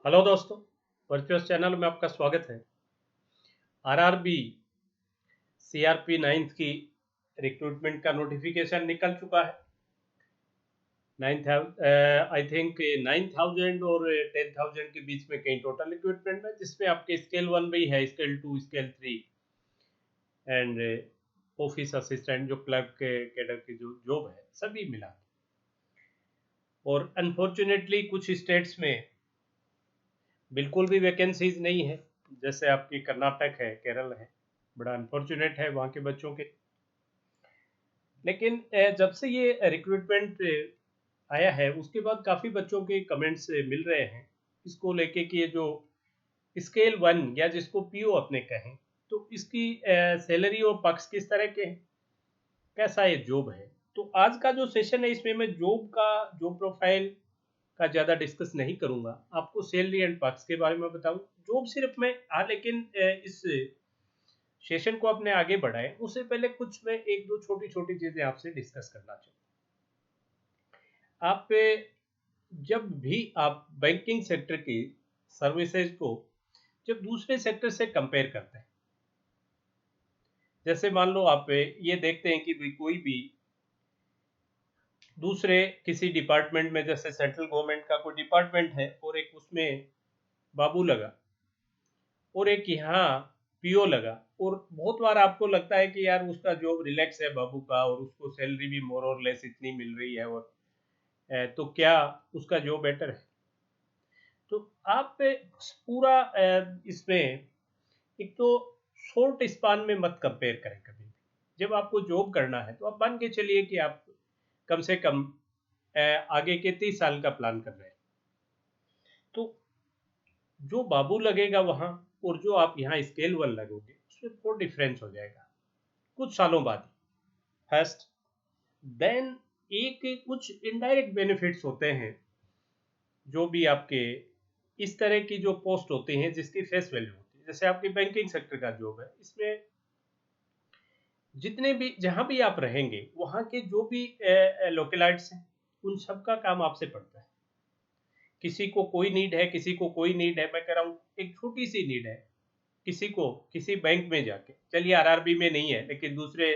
Hello दोस्तों, virtuous channel में आपका स्वागत है। आरआरबी सीआरपी नाइन्थ की रिक्रूटमेंट का नोटिफिकेशन निकल चुका है। 9,000 आई थिंक 9,000 और 10,000 के बीच में कहीं टोटल रिक्रूटमेंट में, जिसमें आपके स्केल 1 भी है, scale 2, scale 3 and office assistant जो क्लर्क के कैडर की जो जॉब है सभी मिला। और अनफॉर्चुनेटली कुछ स्टेट्स में बिल्कुल भी वैकेंसीज नहीं है, जैसे आपकी कर्नाटक है, केरल है। बड़ा अनफॉर्चुनेट है वहाँ के बच्चों के। लेकिन जब से ये रिक्रूटमेंट आया है उसके बाद काफ़ी बच्चों के कमेंट्स मिल रहे हैं इसको लेके कि ये जो स्केल 1 या जिसको पीओ अपने कहें, तो इसकी सैलरी और पक्ष किस तरह के हैं, कैसा ये जॉब है। तो आज का जो सेशन है इसमें मैं जॉब प्रोफाइल का ज़्यादा डिस्कस नहीं करूँगा, आपको सैलरी एंड पक्ष के बारे में बताऊँ। जॉब सिर्फ मैं लेकिन इस सेशन को अपने आगे बढ़ाए उससे पहले कुछ मैं एक दो छोटी छोटी चीज़ें आपसे डिस्कस करना चाहूँ। आप जब भी आप बैंकिंग सेक्टर की सर्विसेज को जब दूसरे सेक्टर से कंपेयर करते हैं, जैसे मान लो आप ये देखते हैं कि भाई कोई भी दूसरे किसी डिपार्टमेंट में, जैसे सेंट्रल गवर्नमेंट का कोई डिपार्टमेंट है और एक उसमें बाबू लगा और एक यहाँ पीओ लगा, और बहुत बार आपको लगता है कि यार उसका जॉब रिलैक्स है बाबू का और उसको सैलरी भी मोर और लेस इतनी मिल रही है, और तो क्या उसका जॉब बेटर है। तो आप पूरा इसमें एक तो शॉर्ट स्पान में मत कंपेयर करें कभी भी। जब आपको जॉब करना है तो आप मान के चलिए कि आप कम से कम आगे के 30 साल का प्लान कर रहे हैं। तो जो बाबू लगेगा वहाँ और जो आप यहाँ स्केल 1 लगोगे उसमें बहुत डिफरेंस हो जाएगा कुछ सालों बाद। फर्स्ट, देन एक कुछ इनडायरेक्ट बेनिफिट्स होते हैं जो भी आपके इस तरह की जो पोस्ट होती हैं जिसकी फेस वैल्यू होती है, जैसे आपकी बैंकिंग सेक्टर का जॉब है, इसमें जितने भी जहाँ भी आप रहेंगे वहाँ के जो भी लोकलाइट्स हैं उन सब का काम आपसे पड़ता है। किसी को कोई नीड है, किसी को कोई नीड है, मैं कह रहा हूँ एक छोटी सी नीड है, किसी को किसी बैंक में जाके, चलिए आरआरबी में नहीं है लेकिन दूसरे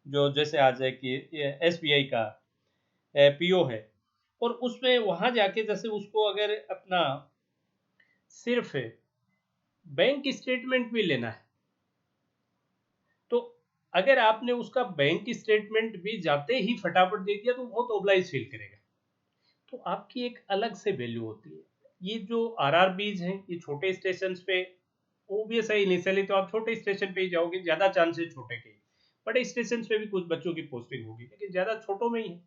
जो जैसे आ जाए कि एसबीआई का पीओ है, और उसमें वहाँ जाके जैसे उसको अगर अपना सिर्फ बैंक स्टेटमेंट भी लेना है, तो अगर आपने उसका बैंक स्टेटमेंट भी जाते ही फटाफट दे दिया तो बहुत ओबलाइज फील करेगा। तो आपकी एक अलग से वैल्यू होती है। ये जो आरआरबीज हैं ये छोटे स्टेशन पे, ओबियस है इनिशियली तो आप छोटे स्टेशन पे ही जाओगे, ज़्यादा चांसेस छोटे के। बड़े स्टेशन पे भी कुछ बच्चों की पोस्टिंग होगी लेकिन ज़्यादा छोटों में ही है।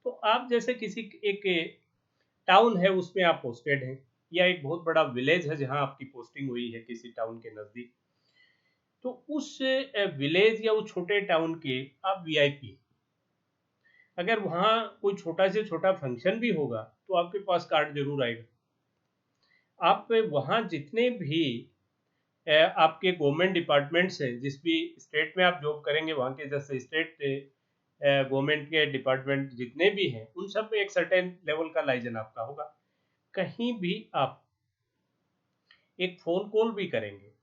तो आप जैसे किसी एक टाउन है उसमें आप पोस्टेड हैं, या एक बहुत बड़ा विलेज है जहाँ आपकी पोस्टिंग हुई है किसी टाउन के नज़दीक, तो उस विलेज या उस छोटे टाउन के आप वीआईपी। अगर वहाँ कोई छोटा से छोटा फंक्शन भी होगा तो आपके पास कार्ड जरूर आएगा। आप वहाँ जितने भी आपके गवर्नमेंट डिपार्टमेंट्स हैं, जिस भी स्टेट में आप जॉब करेंगे वहाँ के जैसे स्टेट गवर्नमेंट के डिपार्टमेंट जितने भी हैं उन सब में एक सर्टेन लेवल का लाइजन आपका होगा। कहीं भी आप एक फ़ोन कॉल भी करेंगे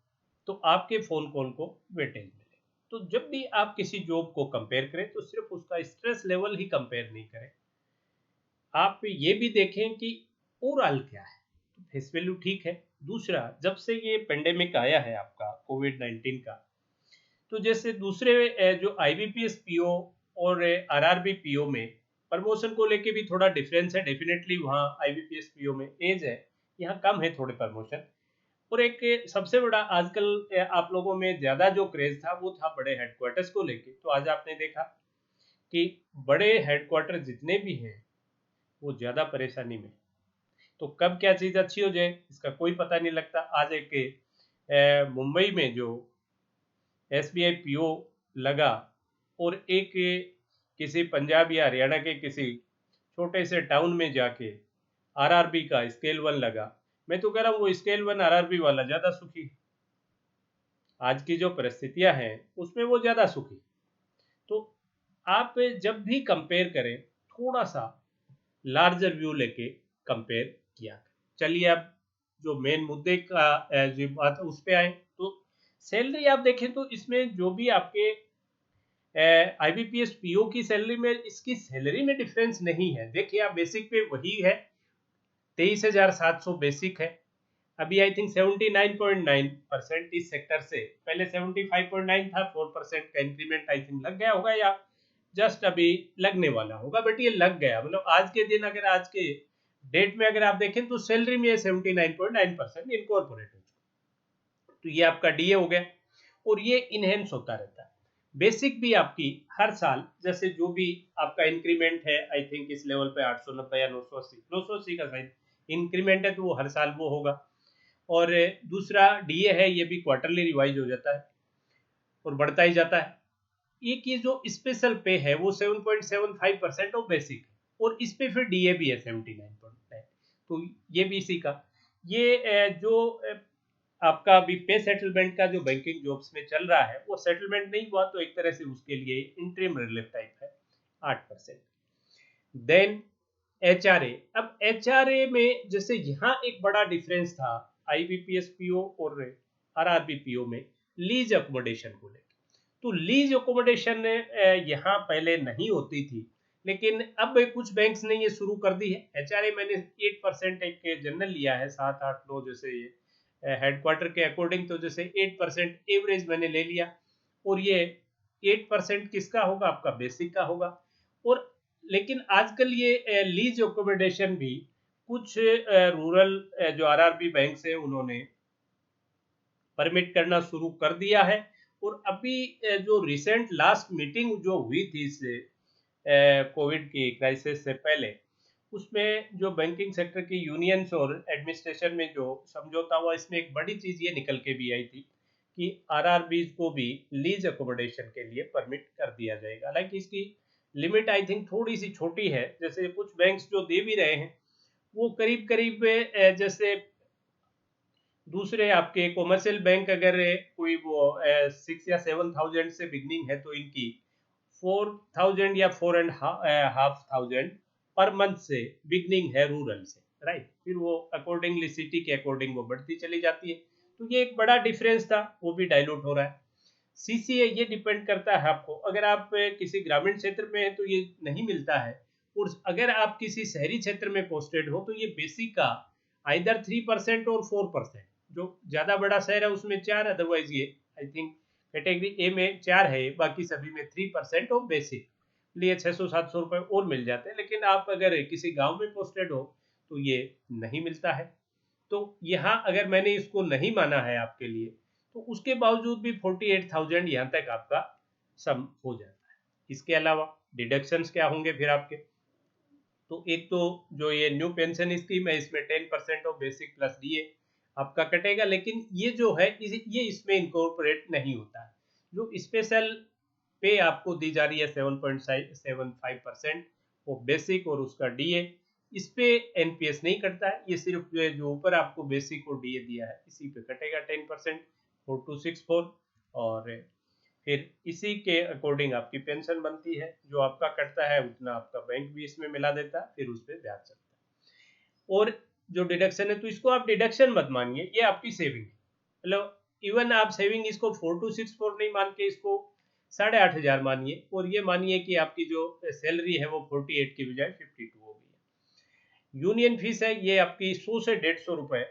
तो आपके फ़ोन कॉल को वेटेज मिले। तो जब भी आप किसी जॉब को कंपेयर करें तो सिर्फ उसका स्ट्रेस लेवल ही कंपेयर नहीं करें, आप ये भी देखें कि ओवरऑल क्या है। तो फेस वैल्यू ठीक है। दूसरा, जब से ये पेंडेमिक आया है आपका कोविड-19 का, तो जैसे दूसरे जो आईबीपीएस पीओ और आरआरबी पीओ में प्रमोशन को लेके भी थोड़ा डिफरेंस है। डेफिनेटली वहाँ आईबीपीएस पीओ में एज है, यहाँ कम है थोड़े प्रमोशन। और एक सबसे बड़ा आजकल आप लोगों में ज़्यादा जो क्रेज था वो था बड़े हेडक्वार्टर्स को लेके। तो आज आपने देखा कि बड़े हेडक्वार्टर जितने भी हैं वो ज़्यादा परेशानी में। तो कब क्या चीज़ अच्छी हो जाए इसका कोई पता नहीं लगता। आज एक मुंबई में जो एसबीआई पीओ लगा और एक किसी पंजाब या हरियाणा के किसी छोटे से टाउन में जाके आरआरबी का स्केल 1 लगा, मैं तो कह रहा हूँ वो स्केल 1 आरआरबी वाला ज़्यादा सुखी। आज की जो परिस्थितियां हैं उसमें वो ज़्यादा सुखी। तो आप जब भी कंपेयर करें थोड़ा सा लार्जर व्यू लेके कंपेयर किया करें। चलिए अब जो मेन मुद्दे का जो बात है उस पे आए तो सैलरी आप देखें तो इसमें जो भी आपके आईबीपीएस पीओ की सैलरी में इसकी सैलरी में डिफरेंस नहीं है। देखिए आप बेसिक पे वही है, 23,700 बेसिक है। अभी आई थिंक 79.9% इस सेक्टर से, पहले 75.9 था, 4% का इंक्रीमेंट आई थिंक लग गया होगा या जस्ट अभी लगने वाला होगा, बट ये लग गया। मतलब आज के दिन अगर आज के डेट में अगर आप देखें तो सैलरी में 79.9% इनकॉर्पोरेट हो चुका। तो ये आपका डीए हो गया और ये इनहेंस होता रहता है। बेसिक भी आपकी हर साल जैसे जो भी आपका इंक्रीमेंट है, आई थिंक इस लेवल पे 890 या 980 का शायद इंक्रीमेंट है, तो वो हर साल वो होगा। और दूसरा डीए है, ये भी क्वार्टरली रिवाइज हो जाता है और बढ़ता ही जाता है। एक ये जो स्पेशल पे है वो 7.75% ऑफ बेसिक है और इस पे फिर डीए भी है 79.9, तो ये भी इसी का। ये जो आपका अभी पे सेटलमेंट का जो बैंकिंग जॉब्स में चल रहा है वो सेटलमेंट नहीं हुआ, तो एक तरह से उसके लिए इंटरिम रिलीफ टाइप है 8%। देन एचआरए, अब एचआरए में जैसे यहाँ एक बड़ा डिफरेंस था आईबीपीएस पीओ और आरआरबी पीओ में लीज अकोमोडेशन को लेकर। तो लीज अकोमोडेशन यहाँ पहले नहीं होती थी, लेकिन अब कुछ बैंक्स ने ये शुरू कर दी है। एचआरए मैंने 8% एक जनरल लिया है, 7, 8, 9 जैसे ये हेडक्वार्टर के अकॉर्डिंग, तो जैसे 8% एवरेज मैंने ले लिया और ये 8% किसका होगा, आपका बेसिक का होगा। और लेकिन आजकल ये लीज अकोमोडेशन भी कुछ रूरल जो आरआरबी बैंक्स है उन्होंने परमिट करना शुरू कर दिया है। और अभी जो रिसेंट लास्ट मीटिंग जो हुई थी इस कोविड की क्राइसिस से पहले, उसमें जो बैंकिंग सेक्टर की यूनियंस और एडमिनिस्ट्रेशन में जो समझौता हुआ, इसमें एक बड़ी चीज ये निकल के भी आई थी कि आरआरबीज को भी लीज अकोमोडेशन के लिए परमिट कर दिया जाएगा। हालांकि इसकी लिमिट आई थिंक थोड़ी सी छोटी है, जैसे कुछ बैंक्स जो दे भी रहे हैं वो करीब करीब जैसे दूसरे आपके कॉमर्शियल बैंक अगर कोई वो 6 या 7 थाउजेंड से बिगनिंग है तो इनकी 4,000 या 4,500 पर मंथ से बिगनिंग है रूरल से, राइट। फिर वो अकॉर्डिंगली सिटी के अकॉर्डिंग वो बढ़ती चली जाती है। तो ये एक बड़ा डिफरेंस था, वो भी डाइल्यूट हो रहा है। सीसीए ये डिपेंड करता है आपको, अगर आप किसी ग्रामीण क्षेत्र में हैं तो ये नहीं मिलता है, और अगर आप किसी शहरी क्षेत्र में पोस्टेड हो तो ये बेसिक का आइदर 3% और 4%, जो ज्यादा बड़ा शहर है उसमें 4, अदरवाइज ये आई थिंक कैटेगरी ए में 4 है, बाकी सभी में 3% ऑफ बेसिक लिए 600-700 रुपए और मिल जाते हैं। लेकिन आप अगर किसी गांव में पोस्टेड हो तो ये नहीं मिलता है। तो यहाँ अगर मैंने इसको नहीं माना है आपके लिए, तो उसके बावजूद भी 48,000 यहाँ तक आपका सम हो जाता है। इसके अलावा डिडक्शंस क्या होंगे फिर आपके, तो एक तो जो ये न्यू पेंशन स्कीम है इसमें 10% ऑफ बेसिक प्लस डीए आपका कटेगा, लेकिन ये जो है ये इसमें इनकॉर्पोरेट नहीं होता है। जो स्पेशल पे आपको दी जा रही है 7.75% वो बेसिक और उसका डीए, इस पे एनपीएस नहीं कटता है, ये सिर्फ जो ऊपर आपको बेसिक और डीए दिया है इसी पे कटेगा 10%, 4264। और फिर इसी के अकॉर्डिंग आपकी पेंशन बनती है, जो आपका कटता है उतना आपका बैंक भी इसमें मिला देता है, फिर उस पर ब्याज चलता है। और जो डिडक्शन है तो इसको आप डिडक्शन मत मानिए, ये आपकी सेविंग है। मतलब इवन आप सेविंग इसको 4264 नहीं मान के इसको 8,500 मानिए, और ये मानिए कि आपकी जो सैलरी है वो 48 की बजाय 52 हो गई है। यूनियन फीस है ये आपकी 100 से 150 रुपए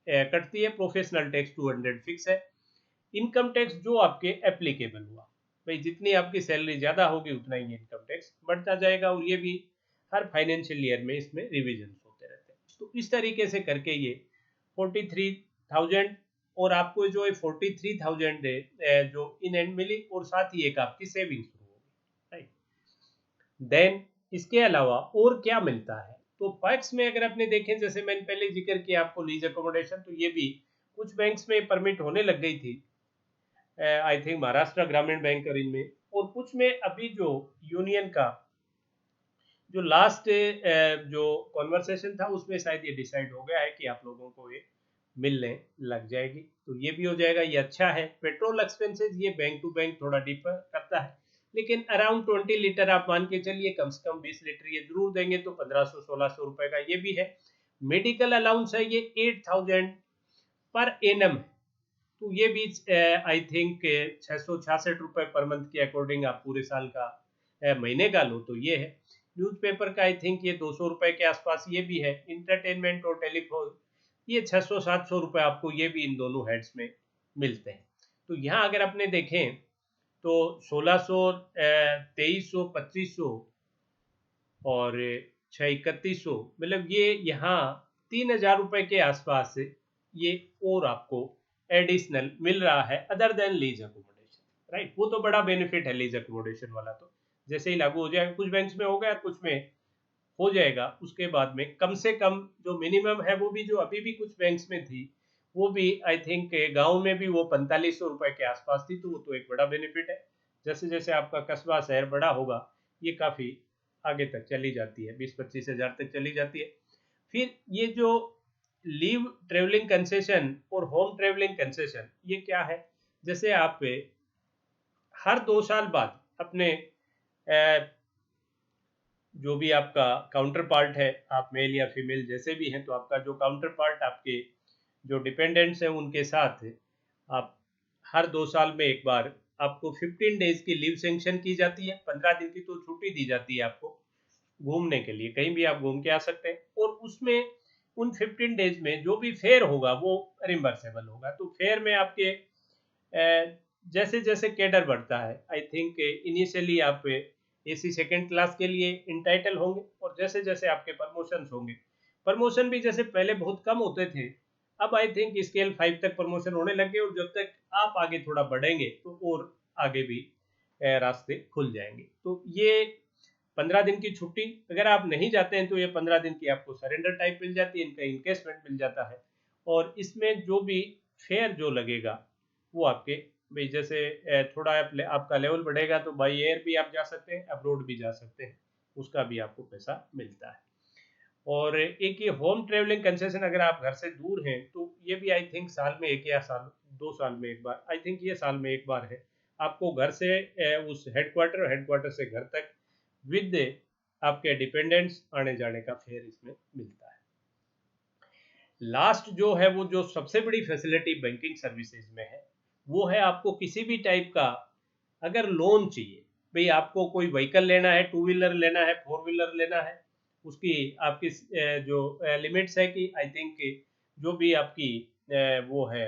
कटती है। प्रोफेशनल टैक्स 200 फिक्स है। इनकम टैक्स जो आपके एप्लीकेबल हुआ, भाई जितनी आपकी सैलरी ज्यादा होगी उतना ही इनकम टैक्स बढ़ता जाएगा, और ये भी हर फाइनेंशियल ईयर में इसमें रिविजन होते रहते हैं। तो इस तरीके से करके ये 43,000 और आपको जो है 43,000 जो इन एंड मिली, और साथ ही एक आपकी सेविंग शुरू होगी, राइट। देन इसके अलावा और क्या मिलता है, तो पैक्स में अगर आपने देखें, जैसे मैंने पहले जिक्र किया आपको लीज अकोमोडेशन, तो ये भी कुछ बैंक्स में परमिट होने लग गई थी, आई थिंक महाराष्ट्र ग्रामीण बैंक और इनमें, और कुछ में अभी जो यूनियन का जो लास्ट जो कॉन्वर्सेशन था उसमें शायद ये डिसाइड हो गया है कि आप लोगों को ये मिलने लग जाएगी, तो ये भी हो जाएगा, ये अच्छा है। पेट्रोल एक्सपेंसेस ये बैंक टू बैंक थोड़ा डिफर करता है, लेकिन अराउंड 20 लीटर आप मान के चलिए, कम से कम 20 लीटर ये जरूर देंगे, तो 1,500-1,600 रुपए का ये भी है। मेडिकल अलाउंस है ये 8,000 पर एनम है, तो ये भी आई थिंक 666 रुपये पर मंथ के अकॉर्डिंग आप पूरे साल का महीने का लो तो ये है। न्यूज़पेपर का आई थिंक ये 200 रुपये के आसपास ये भी है। इंटरटेनमेंट और टेलीफोन ये 600-700 रुपये आपको ये भी इन दोनों हेड्स में मिलते हैं। तो यहाँ अगर अपने देखें तो 1600, 2300, 2500 और 6,3100, मतलब ये यहाँ 3,000 रुपये के आसपास ये और आपको एडिशनल मिल रहा है other than lease accommodation, right. वो तो बड़ा बेनिफिट है लीज अकोमोडेशन वाला, तो जैसे ही लागू हो जाएगा, कुछ बैंक्स में हो गया, कुछ में हो जाएगा, उसके बाद में कम से कम जो मिनिमम है वो भी जो अभी भी कुछ बैंक्स में थी वो भी आई थिंक गांव में भी वो 4500 रुपये के आसपास थी, तो वो तो एक बड़ा बेनिफिट है। जैसे जैसे आपका कस्बा शहर बड़ा होगा ये काफ़ी आगे तक चली जाती है, 20-25 हज़ार तक चली जाती है। फिर ये जो लीव ट्रेवलिंग कंसेशन और होम ट्रेवलिंग कंसेशन ये क्या है, जैसे आप हर 2 साल बाद अपने जो भी आपका काउंटर पार्ट है, आप मेल या फीमेल जैसे भी हैं, तो आपका जो काउंटर पार्ट आपके जो डिपेंडेंट्स हैं उनके साथ आप हर 2 साल में एक बार आपको 15 डेज की लीव सेंक्शन की जाती है। 15 दिन की तो छुट्टी दी जाती है आपको घूमने के लिए, कहीं भी आप घूम के आ सकते हैं। और उसमें उन 15 डेज में जो भी फेयर होगा वो रिम्बर्सेबल होगा। तो फेयर में आपके जैसे जैसे कैडर बढ़ता है, आई थिंक इनिशियली आप एसी सेकंड क्लास के लिए इंटाइटल होंगे, और जैसे जैसे आपके प्रमोशंस होंगे, प्रमोशन भी जैसे पहले बहुत कम होते थे, अब आई थिंक स्केल 5 तक प्रमोशन होने लगे, और जब तक आप आगे थोड़ा बढ़ेंगे तो और आगे भी रास्ते खुल जाएंगे। तो ये 15 दिन की छुट्टी अगर आप नहीं जाते हैं तो ये 15 दिन की आपको सरेंडर टाइप मिल जाती है, इनका इनकेसमेंट मिल जाता है। और इसमें जो भी फेयर जो लगेगा वो आपके भाई जैसे थोड़ा आपका लेवल बढ़ेगा तो बाई एयर भी आप जा सकते हैं, अब्रोड भी जा सकते हैं, उसका भी आपको पैसा मिलता है। और एक ये होम ट्रेवलिंग कंसेशन, अगर आप घर से दूर हैं तो ये भी आई थिंक साल में एक या साल 2 साल में एक बार, आई थिंक ये साल में एक बार है, आपको घर से उस हेडक्वार्टर से घर तक विद आपके डिपेंडेंट्स आने जाने का फेयर इसमें मिलता है। लास्ट जो है वो जो सबसे बड़ी फैसिलिटी बैंकिंग सर्विसेज में है वो है आपको किसी भी टाइप का अगर लोन चाहिए, भाई आपको कोई व्हीकल लेना है, 2 व्हीलर लेना है, 4 व्हीलर लेना है, उसकी आपकी जो लिमिट्स है कि आई थिंक जो भी आपकी वो है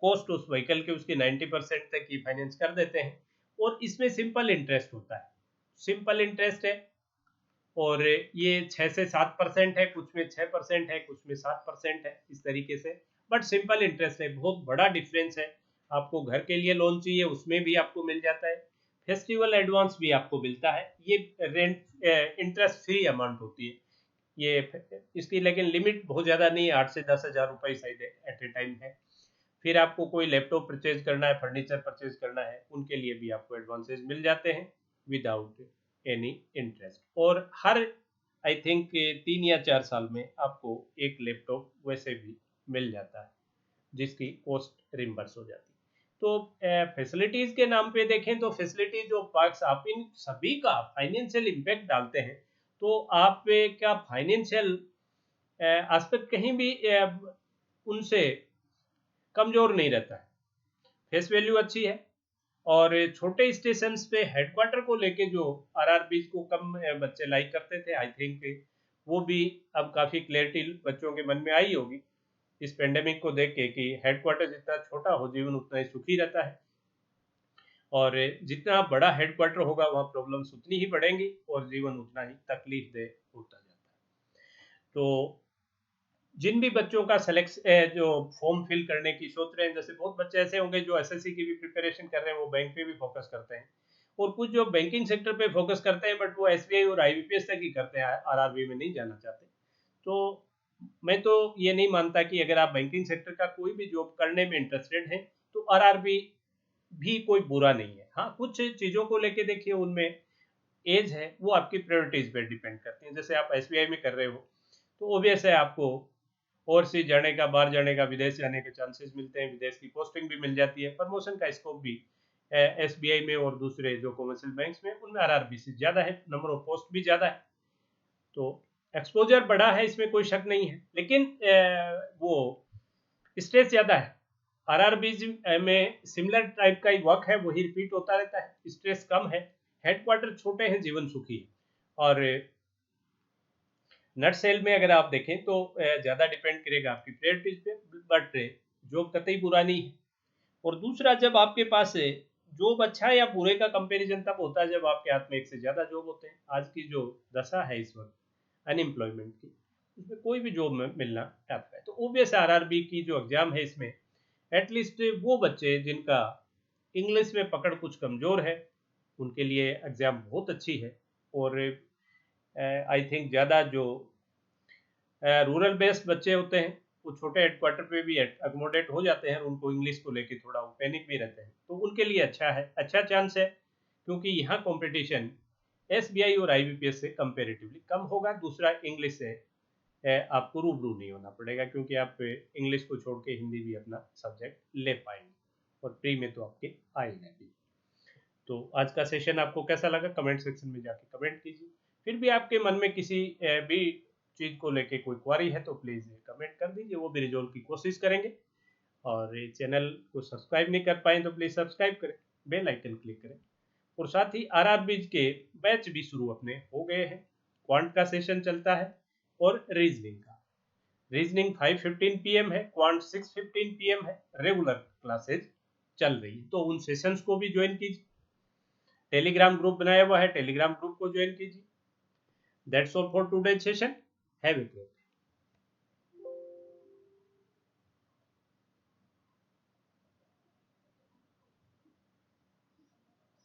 कॉस्ट उस व्हीकल के उसके 90% तक की फाइनेंस कर देते हैं। और इसमें सिंपल इंटरेस्ट होता है, सिंपल इंटरेस्ट है, और ये 6 से 7% है, कुछ में 6% है, कुछ में 7% है, इस तरीके से। बट सिंपल इंटरेस्ट है, बहुत बड़ा डिफरेंस है। आपको घर के लिए लोन चाहिए उसमें भी आपको मिल जाता है, फेस्टिवल एडवांस भी आपको मिलता है, ये रेंट इंटरेस्ट फ्री अमाउंट होती है ये इसकी, लेकिन लिमिट बहुत ज़्यादा नहीं है, 8 से 10 हज़ार रुपये शायद एट ए टाइम है। फिर आपको कोई लैपटॉप परचेज करना है, फर्नीचर परचेज करना है, उनके लिए भी आपको एडवांसेज मिल जाते हैं विदाउट एनी इंटरेस्ट। और हर आई थिंक 3 या 4 साल में आपको एक लैपटॉप वैसे भी मिल जाता है जिसकी कॉस्ट रिम्बर्स हो जाती है। तो फैसिलिटीज़ के नाम पे देखें तो फैसिलिटीज जो पार्क्स आप इन सभी का फाइनेंशियल इम्पैक्ट डालते हैं, तो आप का फाइनेंशियल एस्पेक्ट कहीं भी उनसे कमज़ोर नहीं रहता है, फेस वैल्यू अच्छी है। और छोटे स्टेशन पे हेडक्वार्टर को लेके जो आरआरबीज को कम बच्चे लाइक करते थे, आई थिंक वो भी अब काफ़ी क्लैरिटी बच्चों के मन में आई होगी इस पेंडेमिक को देख के कि हेडक्वार्टर जितना छोटा हो जीवन उतना ही सुखी रहता है, और जितना बड़ा हेडक्वार्टर होगा वहाँ प्रॉब्लम्स उतनी ही बढ़ेंगी और जीवन उतना ही तकलीफ दे होता जाता है। तो जिन भी बच्चों का जो फॉर्म फिल करने की सोच रहे हैं, जैसे बहुत बच्चे ऐसे होंगे जो एसएससी की भी प्रिपरेशन कर रहे हैं, वो बैंक पे भी फोकस करते हैं, और कुछ जो बैंकिंग सेक्टर पे फोकस करते हैं बट वो एसबीआई और आईबीपीएस तक ही करते हैं, आरआरबी में नहीं जाना चाहते। तो मैं तो ये नहीं मानता कि अगर आप बैंकिंग सेक्टर का कोई भी जॉब करने में इंटरेस्टेड हैं तो आरआरबी भी कोई बुरा नहीं है। हाँ, कुछ चीज़ों को लेके देखिए, उनमें एज है वो आपकी प्रायोरिटीज पे डिपेंड करती है। जैसे आप एसबीआई में कर रहे हो तो ऑब्वियस है आपको ओवरसीज जाने का, बाहर जाने का, विदेश जाने के चांसेस मिलते हैं, विदेश की पोस्टिंग भी मिल जाती है, प्रमोशन का स्कोप भी एसबीआई में और दूसरे जो कमर्शियल बैंक्स में उनमें आरआरबी से ज़्यादा है, नंबर ऑफ पोस्ट भी ज़्यादा है। तो एक्सपोजर बढ़ा है, इसमें कोई शक नहीं है, लेकिन वो स्ट्रेस ज़्यादा है। आरआरबीज में सिमिलर टाइप का ही वर्क है, वही रिपीट होता रहता है, स्ट्रेस कम है, हेडक्वार्टर छोटे हैं, जीवन सुखी है। और नट सेल में अगर आप देखें तो ज़्यादा डिपेंड करेगा आपकी प्रायोरिटीज पे, बट जॉब कतई बुरा नहीं है। और दूसरा, जब आपके पास जॉब अच्छा या बुरे का कंपैरिजन तब होता है जब आपके हाथ में एक से ज़्यादा जॉब होते हैं। आज की जो दशा है इस वक्त अनएम्प्लॉयमेंट की, उसमें कोई भी जॉब में मिलना टफ है। तो ओबियस आरआरबी की जो एग्ज़ाम है, इसमें एटलीस्ट वो बच्चे जिनका इंग्लिश में पकड़ कुछ कमज़ोर है, उनके लिए एग्ज़ाम बहुत अच्छी है। और आई थिंक ज़्यादा जो रूरल बेस्ड बच्चे होते हैं, वो छोटे हेडक्वार्टर पे भी अकोमोडेट हो जाते हैं, उनको इंग्लिश को लेके थोड़ा वो पैनिक भी रहते हैं, तो उनके लिए अच्छा है, अच्छा चांस है, क्योंकि यहाँ कंपटीशन एसबीआई और आईबीपीएस से कंपेरेटिवली कम होगा। दूसरा, इंग्लिश से आपको रूबरू नहीं होना पड़ेगा, क्योंकि आप इंग्लिश को छोड़ के हिंदी भी अपना सब्जेक्ट ले पाएंगे, और प्री में तो आपके आएगा भी। तो आज का सेशन आपको कैसा लगा, कमेंट सेक्शन में जाके कमेंट कीजिए। फिर भी आपके मन में किसी भी चीज़ को लेके कोई क्वारी है तो प्लीज़ कमेंट कर दीजिए, वो भी रिजॉल्व की कोशिश करेंगे। और चैनल को सब्सक्राइब नहीं कर पाए तो प्लीज़ सब्सक्राइब करें, बेल आइकन क्लिक करें। और साथ ही आरआरबीज के बैच भी शुरू अपने हो गए हैं। क्वांट का सेशन चलता है और रीजनिंग का। रीजनिंग 5:15 PM है, क्वांट 6:15 PM है, रेगुलर क्लासेज चल रही है, तो उन सेशंस को भी ज्वाइन कीजिए। टेलीग्राम ग्रुप बनाया हुआ है, टेलीग्राम ग्रुप को ज्वाइन कीजिए। That's all for today session. Have a great